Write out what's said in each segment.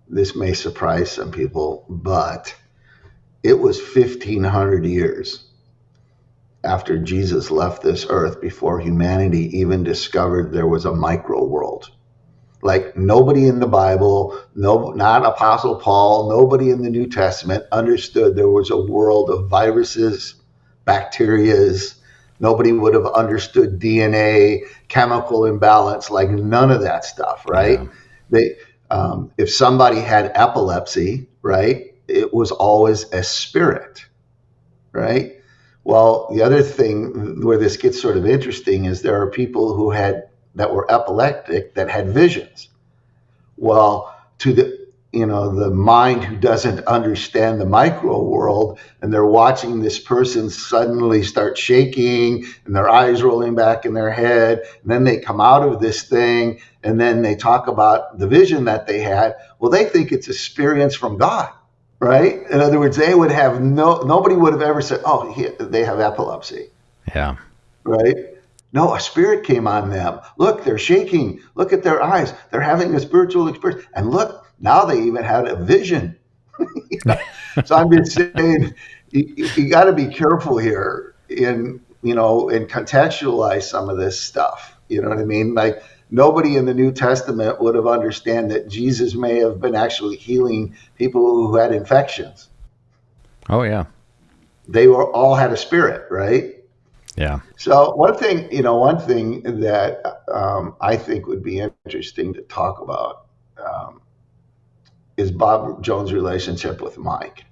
this may surprise some people, but it was 1,500 years after Jesus left this earth before humanity even discovered there was a micro world. Like nobody in the Bible, no, not Apostle Paul, nobody in the New Testament understood there was a world of viruses, bacterias. Nobody would have understood DNA, chemical imbalance, like none of that stuff, right? Yeah. They, if somebody had epilepsy, right, it was always a spirit, right? Well, the other thing where this gets sort of interesting is there are people who had that were epileptic that had visions. Well, to the mind who doesn't understand the micro world, and they're watching this person suddenly start shaking and their eyes rolling back in their head, and then they come out of this thing and then they talk about the vision that they had. Well, they think it's experience from God. Right? In other words, they would have nobody would have ever said, "Oh, they have epilepsy." Yeah. Right? No, a spirit came on them. Look, they're shaking. Look at their eyes. They're having a spiritual experience. And look, now they even had a vision. So I'm just saying, you got to be careful here and contextualize some of this stuff. You know what I mean? Like nobody in the New Testament would have understand that Jesus may have been actually healing people who had infections. Oh, yeah. They were all had a spirit, right? Yeah. So one thing that I think would be interesting to talk about is Bob Jones' relationship with Mike.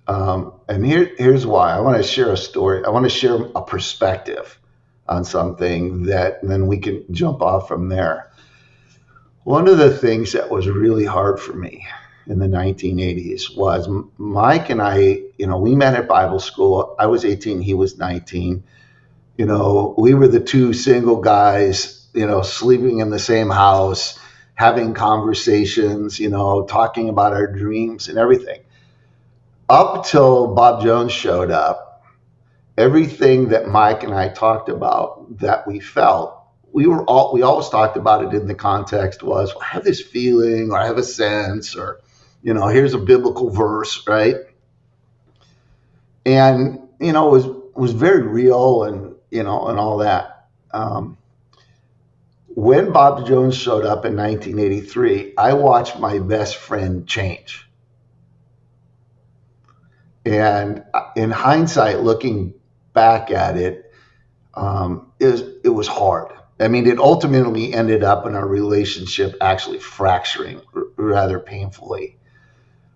And here's why. I want to share a story. I want to share a perspective on something that and then we can jump off from there. One of the things that was really hard for me in the 1980s was Mike and I, we met at Bible school. I was 18, he was 19. We were the two single guys, sleeping in the same house, having conversations, talking about our dreams and everything. Up till Bob Jones showed up, everything that Mike and I talked about that we felt, we always talked about it in the context was, well, I have this feeling or I have a sense or, here's a biblical verse, right? And, it was very real and, and all that. When Bob Jones showed up in 1983, I watched my best friend change. And in hindsight, looking back at it, it was hard. I mean, it ultimately ended up in our relationship actually fracturing rather painfully.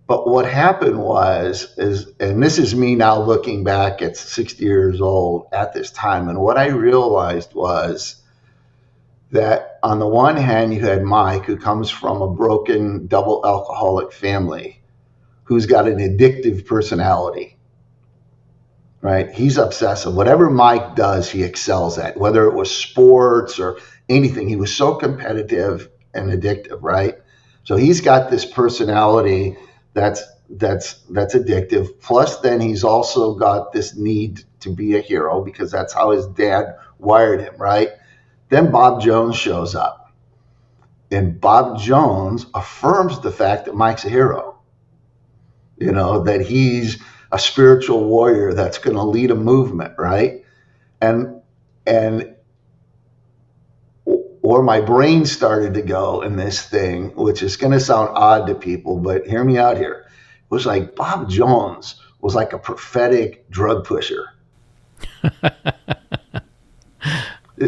But what happened and this is me now looking back at 60 years old at this time, and what I realized was that on the one hand, you had Mike, who comes from a broken double alcoholic family, who's got an addictive personality. Right? He's obsessive. Whatever Mike does, he excels at, whether it was sports or anything. He was so competitive and addictive, right? So he's got this personality that's addictive. Plus, then he's also got this need to be a hero because that's how his dad wired him, right? Then Bob Jones shows up. And Bob Jones affirms the fact that Mike's a hero. That he's a spiritual warrior that's going to lead a movement, right? And or my brain started to go in this thing, which is going to sound odd to people, but hear me out here. It was like Bob Jones was like a prophetic drug pusher.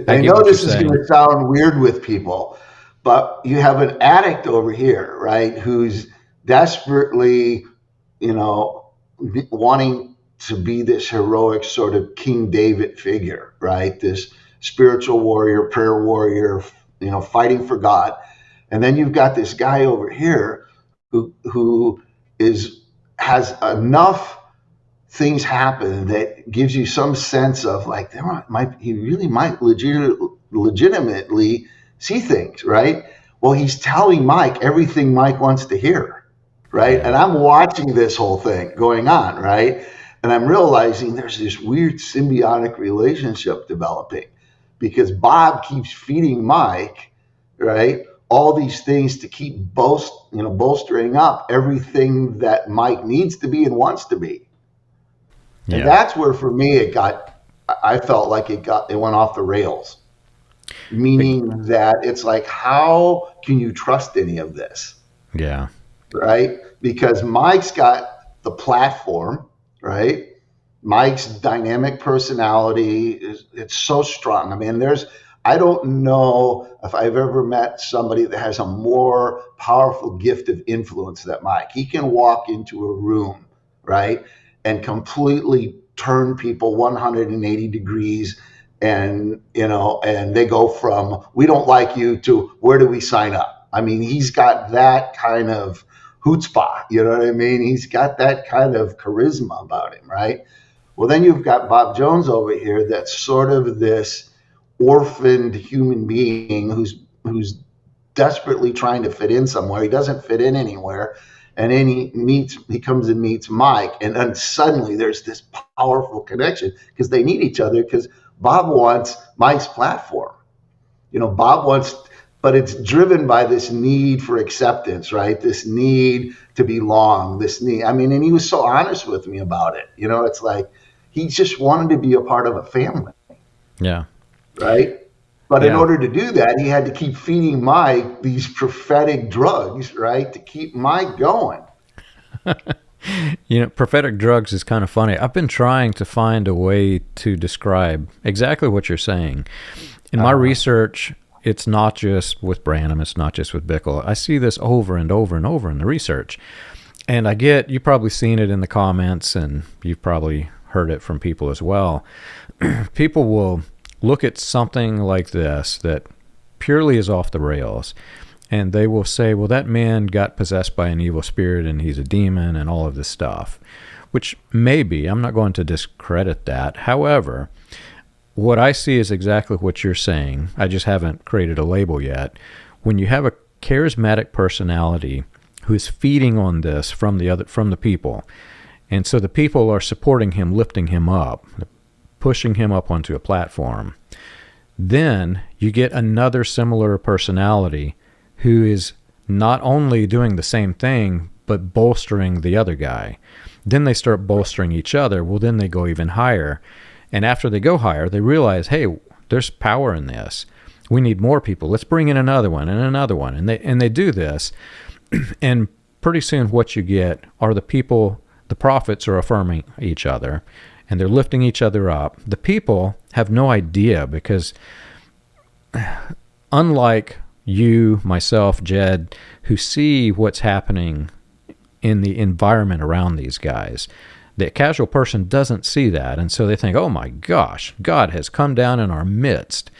I know this is going to sound weird with people, but you have an addict over here, right, who's desperately, wanting to be this heroic sort of King David figure, right? This spiritual warrior, prayer warrior, fighting for God. And then you've got this guy over here who has enough things happen that gives you some sense of like he really might legitimately see things, right? Well, he's telling Mike everything Mike wants to hear. Right. And I'm watching this whole thing going on. Right. And I'm realizing there's this weird symbiotic relationship developing because Bob keeps feeding Mike. Right. all these things to keep bolstering up everything that Mike needs to be and wants to be. And Yeah. that's where for me I felt like it went off the rails. Meaning that it's like, how can you trust any of this? Yeah. Right? Because Mike's got the platform, right? Mike's dynamic personality it's so strong. I mean, I don't know if I've ever met somebody that has a more powerful gift of influence than Mike. He can walk into a room, right, and completely turn people 180 degrees, and they go from we don't like you to where do we sign up? I mean, he's got that kind of chutzpah, you know what I mean? He's got that kind of charisma about him, right? Well, then you've got Bob Jones over here that's sort of this orphaned human being who's desperately trying to fit in somewhere. He doesn't fit in anywhere. And then he comes and meets Mike, and then suddenly there's this powerful connection because they need each other because Bob wants Mike's platform. Bob wants, but it's driven by this need for acceptance, right? This need to belong, this need. I mean, and he was so honest with me about it. It's like he just wanted to be a part of a family, Yeah. right? But in Yeah. order to do that, he had to keep feeding Mike these prophetic drugs, right? To keep Mike going. Prophetic drugs is kind of funny. I've been trying to find a way to describe exactly what you're saying. In my research, it's not just with Branham, it's not just with Bickle. I see this over and over and over in the research. And you've probably seen it in the comments, and you've probably heard it from people as well. People will look at something like this that purely is off the rails, and they will say, well, that man got possessed by an evil spirit and he's a demon and all of this stuff, which maybe, I'm not going to discredit that. However, what I see is exactly what you're saying. I just haven't created a label yet. When you have a charismatic personality who is feeding on this from the people, and so the people are supporting him, lifting him up, pushing him up onto a platform, then you get another similar personality who is not only doing the same thing, but bolstering the other guy. Then they start bolstering each other. Well, then they go even higher. And after they go higher, they realize, hey, there's power in this. We need more people. Let's bring in another one and another one. And they do this. And pretty soon what you get are the prophets are affirming each other, and they're lifting each other up. The people have no idea because unlike you, myself, Jed, who see what's happening in the environment around these guys, the casual person doesn't see that. And so they think, oh my gosh, God has come down in our midst.